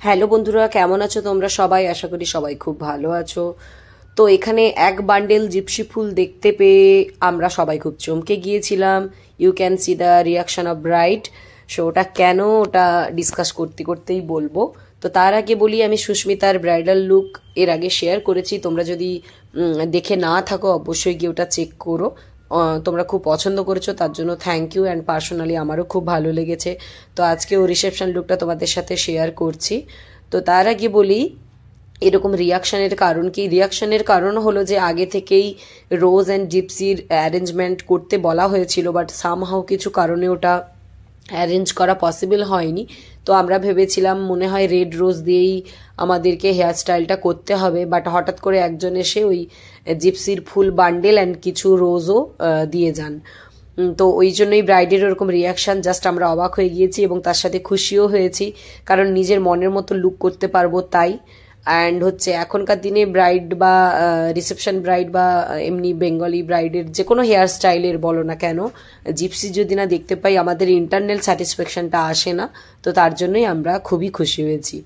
Hello বন্ধুরা, কেমন আছো তোমরা সবাই? আশা করি সবাই খুব ভালো আছো। তো এখানে এক বান্ডেল জিপসি ফুল দেখতে পেয়ে আমরা সবাই খুব চমকে গিয়েছিলাম। You can see the reaction of bride. So ওটা কেন, ওটা ডিসকাস করতে করতেই বলবো। তো তার আগে বলি, আমি সুস্মিতার ব্রাইডাল লুক এর আগে শেয়ার করেছি। তোমরা যদি দেখে না থাকো অবশ্যই গিয়ে ওটা চেক করো। তোমরা খুব পছন্দ করেছো, তার জন্য থ্যাংক ইউ। অ্যান্ড পার্সোনালি আমারও খুব ভালো লেগেছে। তো আজকে ও রিসেপশন লুকটা তোমাদের সাথে শেয়ার করছি। তো তার আগে বলি, এরকম রিয়াকশনের কারণ কি? রিয়াকশনের কারণ হলো যে আগে থেকেই রোজ অ্যান্ড জিপসির অ্যারেঞ্জমেন্ট করতে বলা হয়েছিল, বাট সামহাও কিছু কারণে ওটা অ্যারেঞ্জ করা পসিবল হয়নি। তো আমরা ভেবেছিলাম মনে হয় রেড রোজ দিয়েই আমাদেরকে হেয়ার স্টাইলটা করতে হবে, বাট হঠাৎ করে একজন এসে ওই জিপসির ফুল বান্ডেল অ্যান্ড কিছু রোজও দিয়ে যান। তো ওই জন্যই ব্রাইডের ওরকম রিয়াকশন, জাস্ট আমরা অবাক হয়ে গিয়েছি এবং তার সাথে খুশিও হয়েছি, কারণ নিজের মনের মতো লুক করতে পারবো তাই। অ্যান্ড হচ্ছে এখনকার দিনে ব্রাইড বা রিসেপশন ব্রাইড বা এমনি বেঙ্গলি ব্রাইডের যে কোনো হেয়ার স্টাইলের বলো না কেন, জিপসি যদি না দেখতে পাই আমাদের ইন্টারনাল স্যাটিসফ্যাকশনটা আসে না। তো তার জন্যই আমরা খুবই খুশি হয়েছি।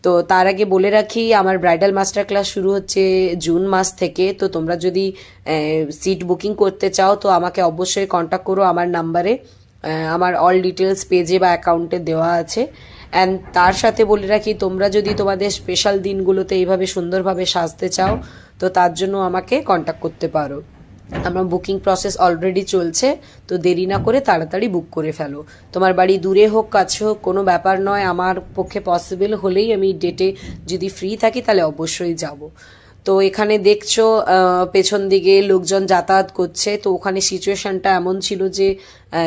তো তার আগে বলে রাখি, আমার ব্রাইডাল মাস্টার ক্লাস শুরু হচ্ছে জুন মাস থেকে। তো তোমরা যদি সিট বুকিং করতে চাও তো আমাকে অবশ্যই কন্ট্যাক্ট করো আমার নাম্বারে। আমার অল ডিটেলস পেজে বা অ্যাকাউন্টে দেওয়া আছে। অ্যান্ড তার সাথে বলে রাখি, তোমরা যদি তোমাদের স্পেশাল দিনগুলোতে এইভাবে সুন্দরভাবে সাজতে চাও তো তার জন্য আমাকে কন্ট্যাক্ট করতে পারো। আমার বুকিং প্রসেস অলরেডি চলছে। তো দেরি না করে তাড়াতাড়ি বুক করে ফেলো। তোমার বাড়ি দূরে হোক কাছে হোক কোনো ব্যাপার নয়, আমার পক্ষে পসিবল হলেই আমি ডেটে যদি ফ্রি থাকি তাহলে অবশ্যই যাব। তো এখানে দেখছো পেছন দিকে লোকজন যাতায়াত করছে। তো ওখানে সিচুয়েশনটা এমন ছিল যে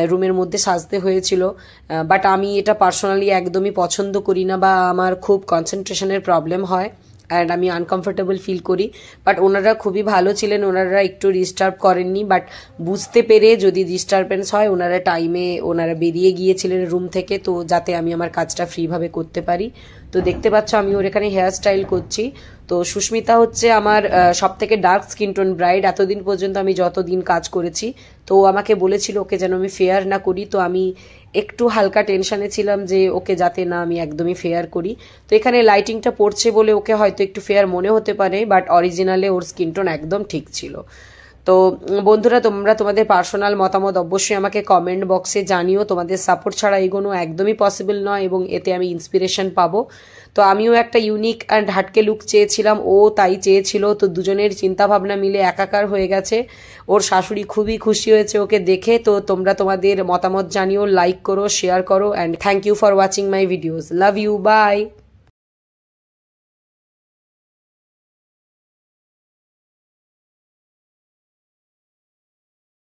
রুমের মধ্যে সাজতে হয়েছিল, বাট আমি এটা পার্সোনালি একদমই পছন্দ করি না, বা আমার খুব কনসেন্ট্রেশনের প্রবলেম হয় অ্যান্ড আমি আনকমফোর্টেবল ফিল করি। বাট ওনারা খুবই ভালো ছিলেন, ওনারা একটু ডিস্টার্ব করেননি। বাট বুঝতে পেরে যদি ডিস্টারবেন্স হয়, ওনারা বেরিয়ে গিয়েছিলেন রুম থেকে, তো যাতে আমি আমার কাজটা ফ্রিভাবে করতে পারি। তো দেখতে পাচ্ছ আমি ওর এখানে হেয়ার স্টাইল করছি। তো সুস্মিতা হচ্ছে আমার সব থেকে ডার্ক স্কিন টোন ব্রাইড এতদিন পর্যন্ত আমি যতদিন কাজ করেছি। তো ও আমাকে বলেছিল ওকে যেন আমি ফেয়ার না করি। তো আমি একটু হালকা টেনশনে ছিলাম যে ওকে যাতে না আমি একদমই ফেয়ার করি। তো এখানে লাইটিংটা পড়ছে বলে ওকে হয়তো একটু ফেয়ার মনে হতে পারে, বাট অরিজিনালে ওর স্কিন টোন একদম ঠিক ছিল। তো বন্ধুরা, তোমরা তোমাদের পার্সোনাল মতামত অবশ্যই আমাকে কমেন্ট বক্সে জানিও। তোমাদের সাপোর্ট ছাড়া এগোনো একদমই পসিবল নয় এবং এতে আমি ইন্সপিরেশন পাবো। তো আমিও একটা ইউনিক অ্যান্ড হাটকে লুক চেয়েছিলাম, ও তাই চেয়েছিল। তো দুজনের চিন্তা ভাবনা মিলে একাকার হয়ে গেছে। ওর শাশুড়ি খুবই খুশি হয়েছে ওকে দেখে। তো তোমরা তোমাদের মতামত জানিও, লাইক করো, শেয়ার করো, and thank you for watching my videos. Love you, by.